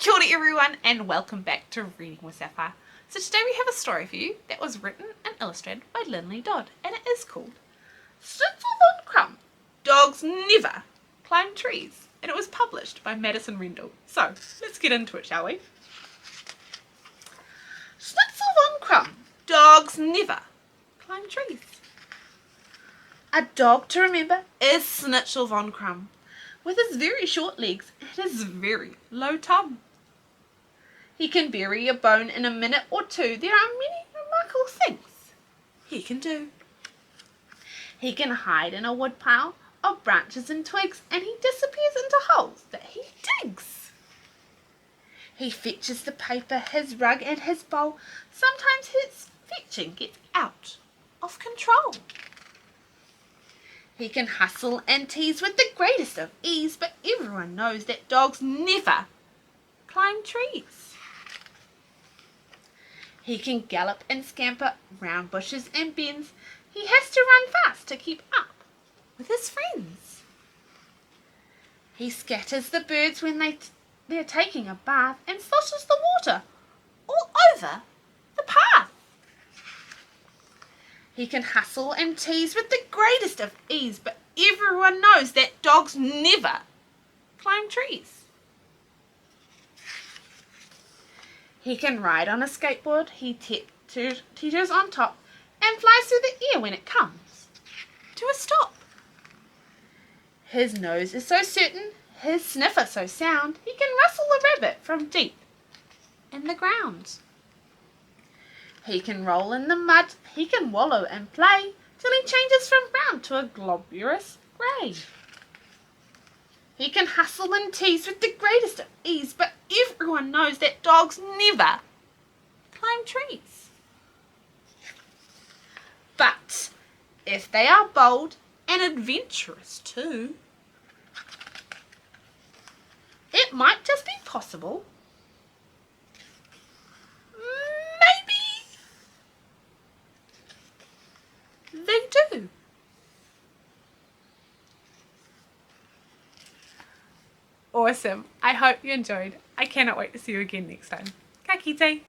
Kia ora everyone and welcome back to Reading with Sapphire. So today we have a story for you that was written and illustrated by Lynley Dodd, and it is called Schnitzel Von Krumm, Dogs Never Climb Trees, and it was published by Mallinson Rendel. So let's get into it, shall we? Schnitzel Von Krumm, Dogs Never Climb Trees. A dog to remember is Schnitzel Von Krumm, with his very short legs and his very low tongue. He can bury a bone in a minute or two. There are many remarkable things he can do. He can hide in a woodpile of branches and twigs, and he disappears into holes that he digs. He fetches the paper, his rug and his bowl. Sometimes his fetching gets out of control. He can hustle and tease with the greatest of ease, but everyone knows that dogs never climb trees. He can gallop and scamper round bushes and bends. He has to run fast to keep up with his friends. He scatters the birds when they're taking a bath and sloshes the water all over the path. He can hustle and tease with the greatest of ease, but everyone knows that dogs never climb trees. He can ride on a skateboard. He teeters on top and flies through the air when it comes to a stop. His nose is so certain, his sniffer so sound, he can rustle a rabbit from deep in the ground. He can roll in the mud, he can wallow and play, till he changes from brown to a globulous grey. He can hustle and tease with the greatest of ease, but everyone knows that dogs never climb trees. But if they are bold and adventurous too, it might just be possible. Maybe they do. Awesome. I hope you enjoyed. I cannot wait to see you again next time. Ka kite.